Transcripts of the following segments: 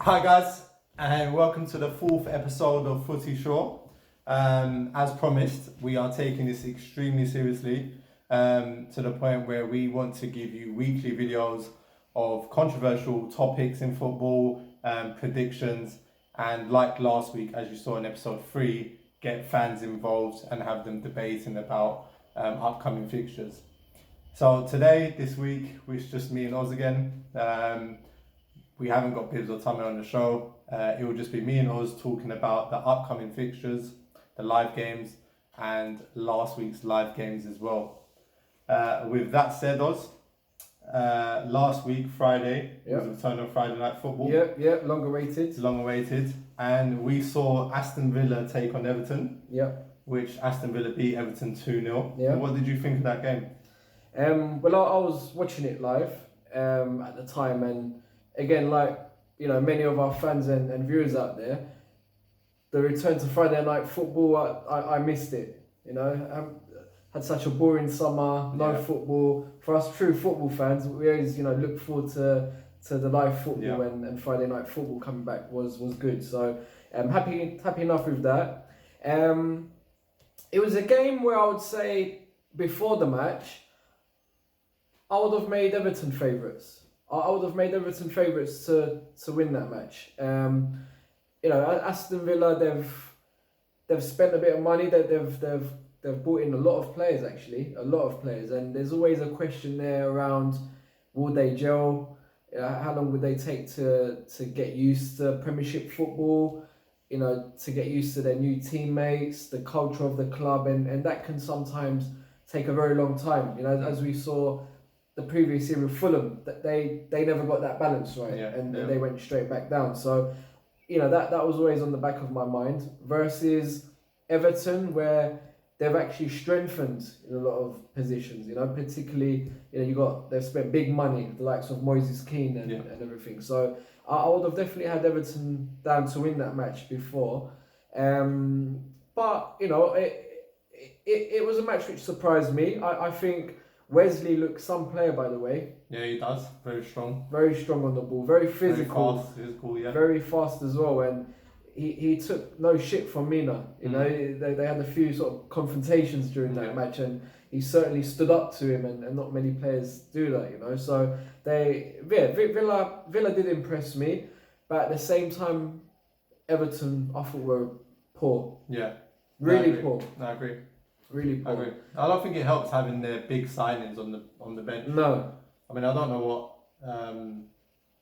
Hi guys, and welcome to the 4th episode of Footy Shore. As promised, we are taking this extremely seriously to the point where we want to give you weekly videos of controversial topics in football, predictions, and like last week, as you saw in episode 3, get fans involved and have them debating about upcoming fixtures. So today, this week, it's just me and Oz again. We haven't got Bibbs or Tommy on the show. It will just be me and Oz talking about the upcoming fixtures, the live games, and last week's live games as well. With that said, Oz, last week, Friday, was the return of Friday Night Football. Yep, long awaited. Long awaited. And we saw Aston Villa take on Everton, which Aston Villa beat Everton 2-0. Yeah. What did you think of that game? Well, I was watching it live at the time, and again, like, you know, many of our fans and viewers out there, the return to Friday night football, I missed it. You know, I had such a boring summer, no football. For us true football fans, we always, you know, look forward to the live football, and Friday night football coming back was good. So I'm happy enough with that. It was a game where I would say before the match, I would have made Everton favourites. I would have made Everton favourites to win that match. You know, Aston Villa, they've spent a bit of money. They've brought in a lot of players, and there's always a question there around, will they gel? How long would they take to get used to Premiership football? You know, to get used to their new teammates, the culture of the club, and that can sometimes take a very long time. You know, as we saw the previous year with Fulham, that they never got that balance right, and they went straight back down. So, you know, that was always on the back of my mind. Versus Everton, where they've actually strengthened in a lot of positions. You know, particularly, you know, they've spent big money, the likes of Moises Keane and everything. So I would have definitely had Everton down to win that match before. But you know, it was a match which surprised me. I think Wesley looks some player, by the way. Yeah, he does. Very strong. Very strong on the ball. Very physical. Very fast. Very fast as well. And he took no shit from Mina. You know, they had a few sort of confrontations during that match, and he certainly stood up to him, and not many players do that, you know. So Villa did impress me, but at the same time, Everton I thought were poor. Yeah. Really poor. No, I agree. Really poor. I agree. I don't think it helps having their big signings on the bench. No. I mean, I don't know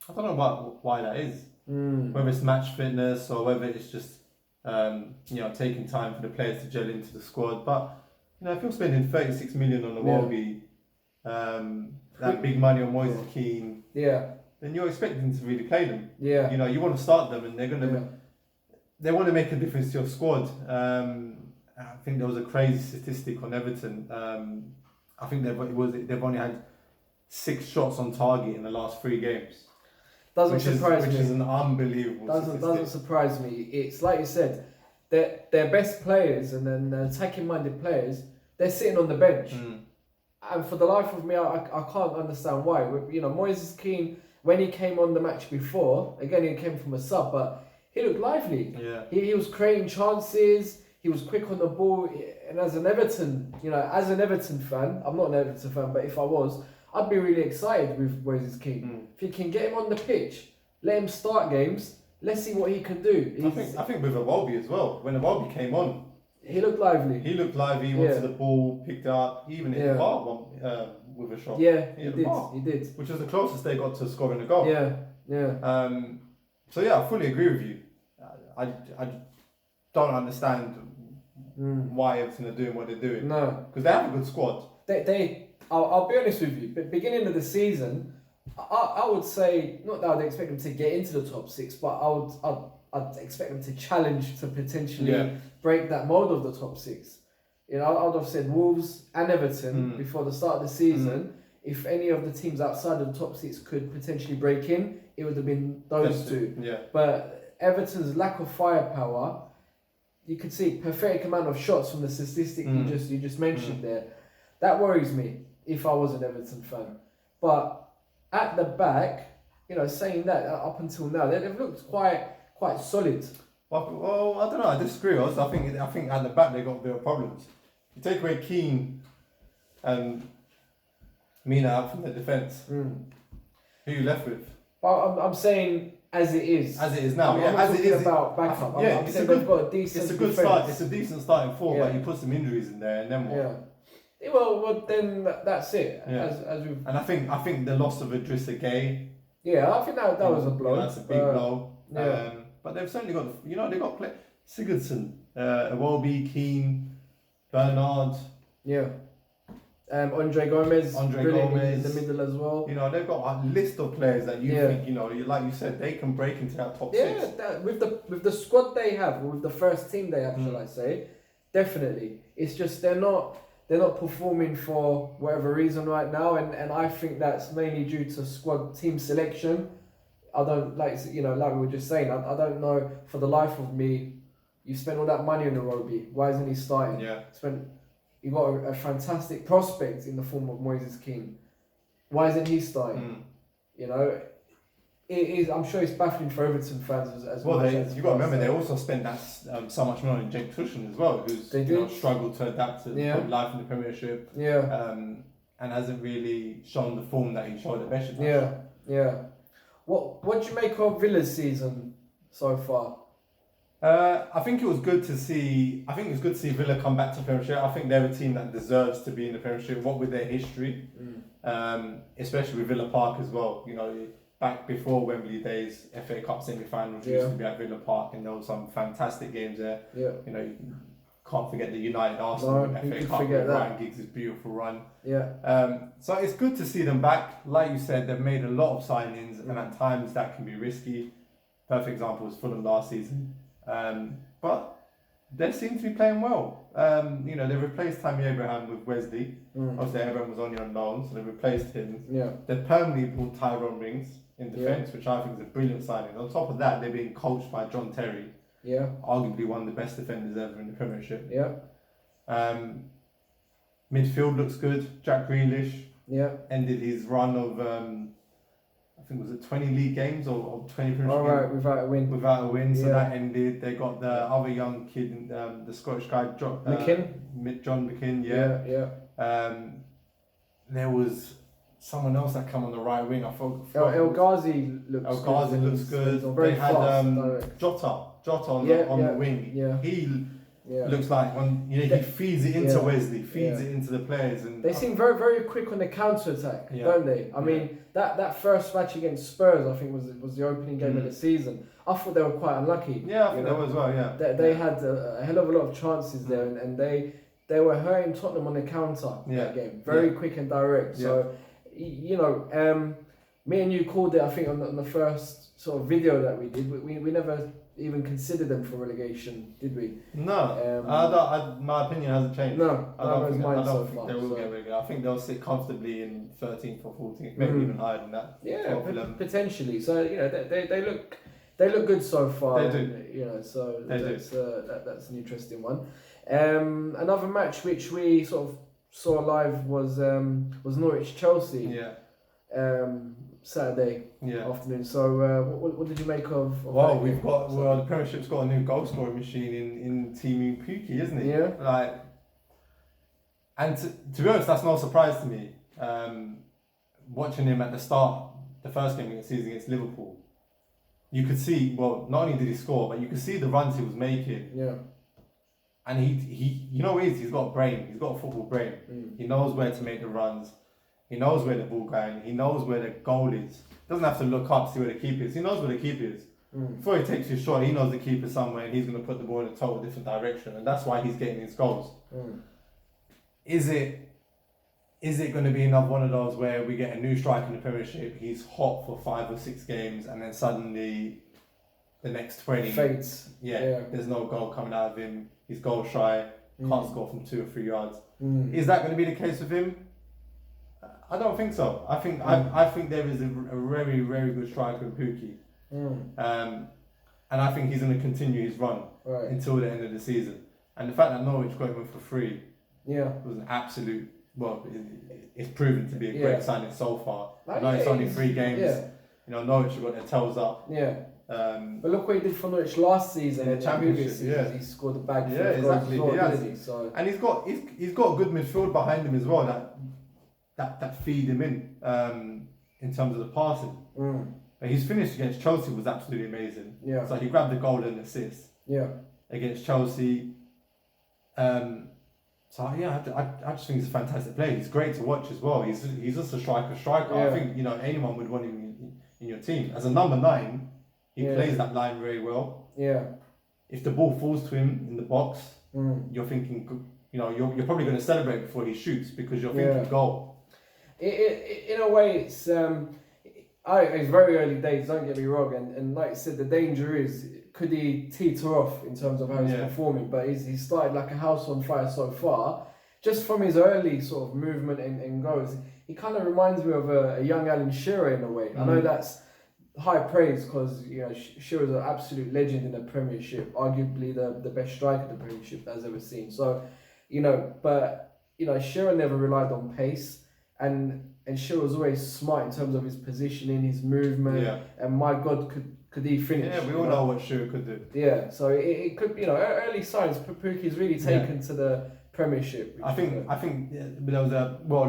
about why that is. Whether it's match fitness or whether it's just you know, taking time for the players to gel into the squad. But you know, if you're spending 36 million on the Welby, that big money on Moises Keane, then you're expecting to really play them. Yeah. You know, you want to start them, and they're gonna they want to make a difference to your squad. I think there was a crazy statistic on Everton. I think they've only had 6 shots on target in the last 3 games. Doesn't surprise me. Which is an unbelievable statistic. Doesn't surprise me. It's like you said, their best players and then the attacking-minded players, they're sitting on the bench. And for the life of me, I can't understand why. You know, Moises Keane, when he came on the match before, again, he came from a sub, but he looked lively. Yeah. He was creating chances. He was quick on the ball. And as an Everton fan, I'm not an Everton fan, but if I was, I'd be really excited with Moises Keane. If you can get him on the pitch, let him start games, let's see what he can do. I think with Iwobi as well, when Iwobi came on, he looked lively. He went to the ball, picked it up, even hit the bar with a shot. Yeah, he did. Which was the closest they got to scoring a goal. Yeah. So yeah, I fully agree with you. I don't understand why Everton are doing what they're doing. No. Because they have a good squad. I'll be honest with you, but beginning of the season, I would say, not that I'd expect them to get into the top 6, but I'd expect them to challenge to potentially break that mold of the top 6. You know, I'd have said Wolves and Everton before the start of the season. If any of the teams outside of the top 6 could potentially break in, it would have been those two. Yeah. But Everton's lack of firepower, you could see pathetic amount of shots from the statistic you just mentioned there. That worries me if I was an Everton fan. But at the back, saying that up until now, they've looked quite solid. Well, I don't know. I disagree. Also, I think at the back they got a bit of problems. You take away Keane and Mina out from the defence. Who you left with? But I'm saying as it is. As it is now. I'm as it is. About backup. Yeah, I'm saying they've got a decent. It's a good defense. start. It's a decent starting four, Yeah. but you put some injuries in there, and then what? Yeah. Well, then that's it. Yeah. As we've. And I think the loss of Idrissa Gay. Yeah, I think that was a blow. That's a big blow. Yeah. But they've certainly got. They got Sigurdsson, Iwobi, Keane, Bernard. Yeah. Andre Gomez. Andre brilliant Gomez in the middle as well. They've got a list of players that you think, like you said, they can break into that top six. Yeah, with the squad they have, with the first team they have, shall I say, definitely. It's just they're not performing for whatever reason right now, and I think that's mainly due to squad team selection. I don't like we were just saying. I don't know for the life of me. You spent all that money on Iwobi. Why isn't he starting? Yeah. You got a fantastic prospect in the form of Moises Keane. Why isn't he starting? It is. I'm sure it's baffling for Everton fans as well. You got to remember they also spent that so much money on Jake Cushion as well, who's struggled to adapt to life in the Premiership. Yeah. And hasn't really shown the form that he showed at Besiktas. Yeah. What do you make of Villa's season so far? I think it was good to see. I think it was good to see Villa come back to Premiership. I think they're a team that deserves to be in the Premiership. What with their history, especially with Villa Park as well. Back before Wembley days, FA Cup semi-finals used to be at Villa Park, and there were some fantastic games there. Yeah. You can't forget the United Arsenal FA Cup with Ryan Giggs' beautiful run. Yeah. So it's good to see them back. Like you said, they've made a lot of signings, and at times that can be risky. Perfect example was Fulham last season. But they seem to be playing well. They replaced Tammy Abraham with Wesley. Obviously, Abraham was only on loan, so they replaced him. Yeah. They permanently brought Tyrone Mings in defence, which I think is a brilliant signing. On top of that, they're being coached by John Terry. Yeah. Arguably one of the best defenders ever in the Premiership. Yeah. Midfield looks good. Jack Grealish ended his run of, I think was it 20 league games or 20 Premiership games? Right, without a win. So that ended. They got the other young kid, the Scottish guy, John McKinn. Yeah. There was someone else that came on the right wing. I forgot. El Ghazi looks good. They had Jota on the wing. Yeah. He looks like he feeds it into Wesley, feeds it into the players, and they seem very, very quick on the counter attack, don't they? I mean, that first match against Spurs, I think was the opening game of the season. I thought they were quite unlucky. Yeah, I think they were as well. Yeah, they had a hell of a lot of chances there, and they were hurting Tottenham on the counter that game, very quick and direct. So, me and you called it, I think, on the first sort of video that we did. We never even considered them for relegation, did we? No, my opinion hasn't changed. No, I don't think far, they will get relegated. I think they'll sit comfortably in 13th or 14th, maybe even higher than that. Yeah, potentially. So they look good so far. They do. So that's an interesting one. Another match which we sort of saw live was Norwich Chelsea. Yeah. Saturday afternoon. So what did you make of well, the Premiership's got a new goal scoring machine in Timu Puki, isn't it? Yeah. And to be honest, that's no surprise to me. Watching him at the start, the first game of the season against Liverpool, you could see, well, not only did he score, but you could see the runs he was making. Yeah. And he he's got a brain. He's got a football brain. He knows where to make the runs. He knows where the ball going. He knows where the goal is. Doesn't have to look up to see where the keeper is. He knows where the keeper is. Before he takes his shot, he knows the keeper somewhere, and he's going to put the ball in a total different direction, and that's why he's getting his goals. Is it going to be another one of those where we get a new striker in the Premiership? He's hot for 5 or 6 games, and then suddenly the next 20 fades. There's no goal coming out of him. He's goal shy. Can't score from 2 or 3 yards. Is that going to be the case with him? I don't think so. I think there is a very, very good striker in Pukki. And I think he's going to continue his run until the end of the season. And the fact that Norwich got him for free was an absolute, well, it's proven to be a great signing so far. I know it's only 3 games. Norwich have got their tails up. Yeah. But look what he did for Norwich last season in the Championship. Yeah, he scored a bag. Yeah, exactly. Goals as well, didn't he? So, and he's got a good midfield behind him as well that feed him in terms of the passing. But his finish against Chelsea was absolutely amazing. Yeah. So he grabbed the goal and assist. Yeah. Against Chelsea. So yeah, I just think he's a fantastic player. He's great to watch as well. He's just a striker. Yeah. I think anyone would want him in your team as a number 9. He plays that line very well. Yeah. If the ball falls to him in the box, you're thinking, you're probably going to celebrate before he shoots because you're thinking goal. In a way, it's very early days. Don't get me wrong, and like I said, the danger is, could he teeter off in terms of how he's performing? But he's started like a house on fire so far. Just from his early sort of movement and goals, he kind of reminds me of a young Alan Shearer in a way. I know that's high praise because Shearer's an absolute legend in the Premiership, arguably the best striker the Premiership has ever seen. So, but Shearer never relied on pace, and Shearer was always smart in terms of his positioning, his movement, and my God, could he finish? Yeah, we all know what Shearer could do. Yeah, so it could be early signs. Pukki's really taken to the Premiership. I think there was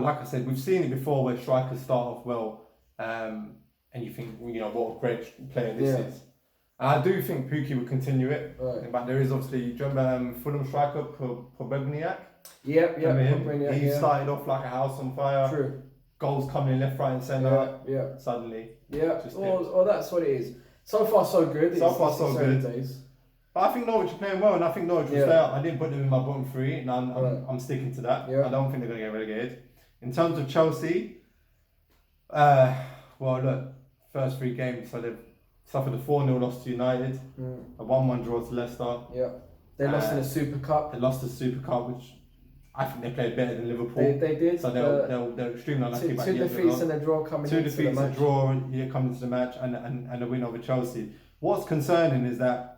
like I said, we've seen it before where strikers start off well. And you think, what a great player this is. And I do think Pukki will continue it. Right. But there is obviously, do you remember Fulham striker, Pobegniak? Yep. He started off like a house on fire. True. Goals coming left, right and centre. Yeah. Suddenly. Yeah. Well, that's what it is. So far, so good. So far, so good. Days. But I think Norwich are playing well, and I think Norwich will stay up. I didn't put them in my bottom 3, and I'm sticking to that. Yeah. I don't think they're going to get relegated. In terms of Chelsea, well, look, first 3 games, so they've suffered a 4-0 loss to United, a 1-1 draw to Leicester. Yeah, they lost in the Super Cup. They lost the Super Cup, which I think they played better than Liverpool. They did. So they're extremely unlucky. 2 defeats and a draw coming into the match. 2 defeats, a draw coming into the match, and a win over Chelsea. What's concerning is that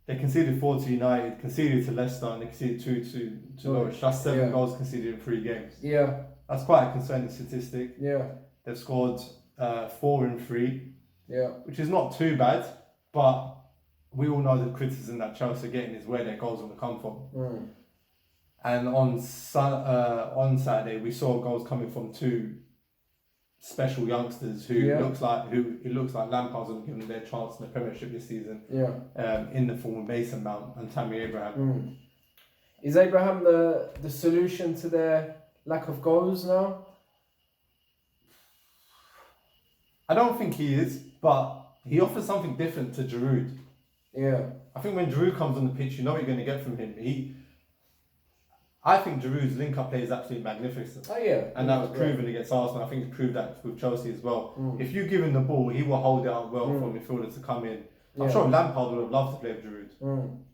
they conceded 4 to United, conceded to Leicester, and they conceded 2 to Norwich. That's 7 goals conceded in 3 games. Yeah, that's quite a concerning statistic. Yeah, they've scored 4 in 3, which is not too bad, but we all know the criticism that Chelsea are getting is where their goals want to come from. And on Saturday we saw goals coming from 2 special youngsters who it looks like Lampard's going to give them their chance in the Premiership this season. In the form of Mason Mount and Tammy Abraham. Is Abraham the solution to their lack of goals now? I don't think he is, but he offers something different to Giroud. Yeah. I think when Giroud comes on the pitch, you know what you're going to get from him. I think Giroud's link-up play is absolutely magnificent. Oh yeah. And that was proven against Arsenal. I think he's proved that with Chelsea as well. If you give him the ball, he will hold it out well for midfielders to come in. I'm sure Lampard would have loved to play with Giroud.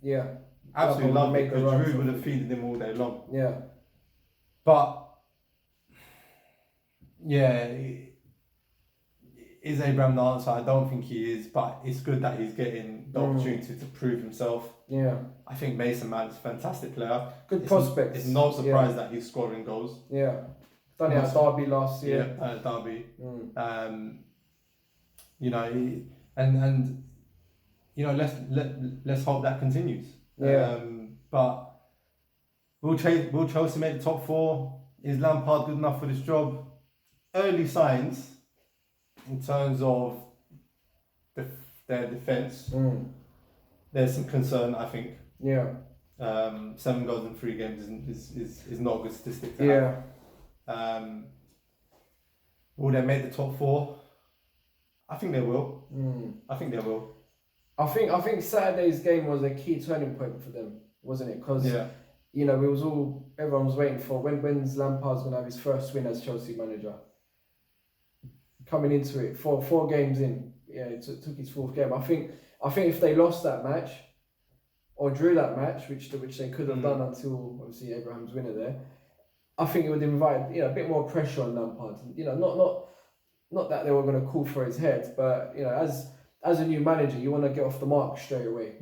Yeah. Absolutely loved it, because Giroud would have feeded him all day long. Yeah. But, is Abraham the answer? I don't think he is, but it's good that he's getting the opportunity to prove himself. Yeah. I think Mason Mount's a fantastic player. Good prospect. It's no surprise that he's scoring goals. Yeah. Done it at Derby last year. Yeah, at Derby. Let's hope that continues. Yeah. But will Chelsea make the top 4? Is Lampard good enough for this job? Early signs in terms of their defence. There's some concern, I think. Yeah. 7 goals in 3 games is not a good statistic to have. Will they make the top 4? I think they will. I think they will. I think Saturday's game was a key turning point for them, wasn't it? Because everyone was waiting for when's Lampard's going to have his first win as Chelsea manager. Coming into it, four games in, it took his 4th game. I think if they lost that match or drew that match, which they could have done until obviously Abraham's winner there, I think it would invite a bit more pressure on Lampard. Not that they were going to call for his head, but as a new manager, you want to get off the mark straight away,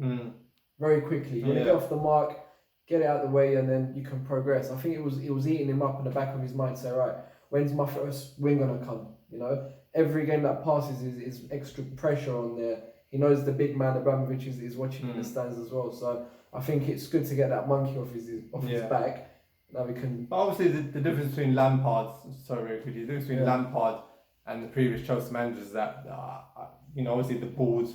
very quickly. You want to get off the mark, get it out of the way, and then you can progress. I think it was eating him up in the back of his mind. Say, right, when's my first win gonna come? every game that passes is extra pressure on there. He knows the big man Abramovich is watching in the stands as well. So I think it's good to get that monkey off his back. Now we can. But obviously, the difference between Lampard, sorry, the difference between Lampard and the previous Chelsea managers is that obviously the board,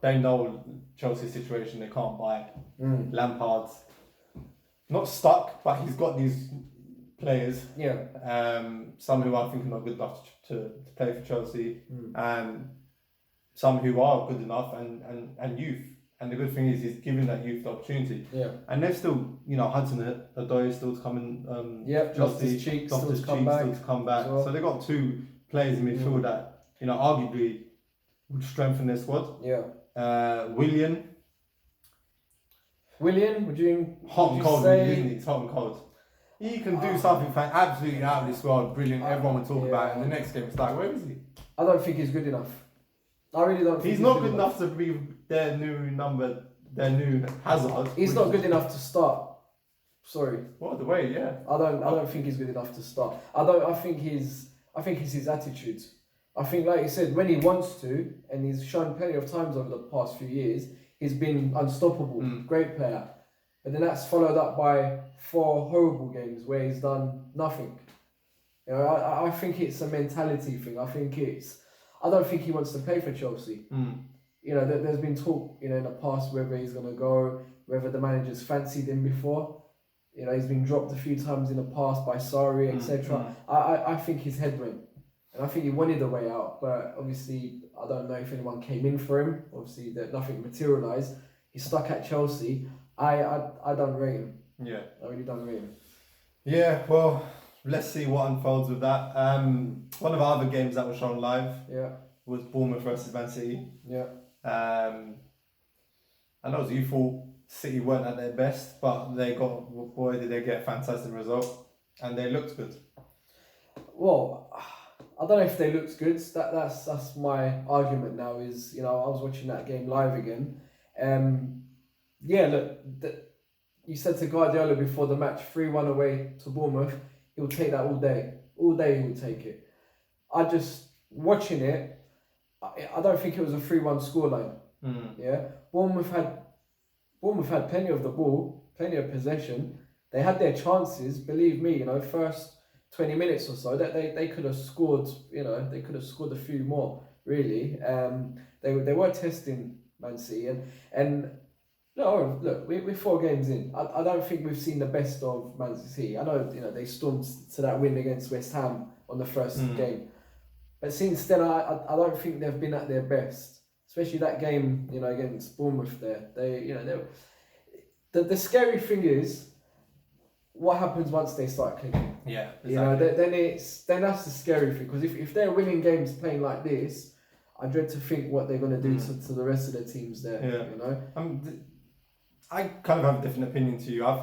they know Chelsea's situation. They can't buy. Lampard's not stuck, but he's got these players. Some who I think are not good enough to play for Chelsea, and some who are good enough and youth. And the good thing is he's giving that youth the opportunity. And they're still, Hudson-Odoi still to come in. Loftus-Cheek still to come back. So they've got two players in midfield that, arguably would strengthen their squad. Willian, would you hot and cold, really, isn't he? It's hot and cold. He can do something absolutely out of this world, brilliant. Everyone will talk about it. And the next game, it's like, where is he? I don't think he's good enough. I really don't think he's not good enough to be their new Hazard. He's not good enough to start. Sorry. What the way, I don't think he's good enough to start. I think it's his attitude. I think, like you said, when he wants to, and he's shown plenty of times over the past few years, he's been unstoppable, great player. But then that's followed up by 4 horrible games where he's done nothing. I think it's a mentality thing. I don't think he wants to play for Chelsea. There's been talk, in the past whether he's going to go, whether the manager's fancied him before. He's been dropped a few times in the past by Sarri, etc. I think his head went. And I think he wanted a way out. But obviously, I don't know if anyone came in for him. Obviously, that nothing materialised. He's stuck at Chelsea. I don't rate him. I really don't rate him. Yeah, well, let's see what unfolds with that. One of our other games that was shown live was Bournemouth versus Man City. I know you thought City weren't at their best, but boy, did they get a fantastic result, and they looked good. Well, I don't know if they looked good. That's my argument now. Is I was watching that game live again. You said to Guardiola before the match, 3-1 away to Bournemouth, he'll take that all day. All day he will take it. Watching it, I don't think it was a 3-1 scoreline. Bournemouth had plenty of the ball, plenty of possession. They had their chances, believe me, first 20 minutes or so, that they could have scored, they could have scored a few more, really. They were testing Man City and no, look, we're 4 games in. I don't think we've seen the best of Man City. I know, they stormed to that win against West Ham on the first game. But since then, I don't think they've been at their best. Especially that game, against Bournemouth there. The scary thing is, what happens once they start clicking? Yeah, exactly. Then that's the scary thing. Because if they're winning games playing like this, I dread to think what they're going to do to the rest of the teams there. I kind of have a different opinion to you.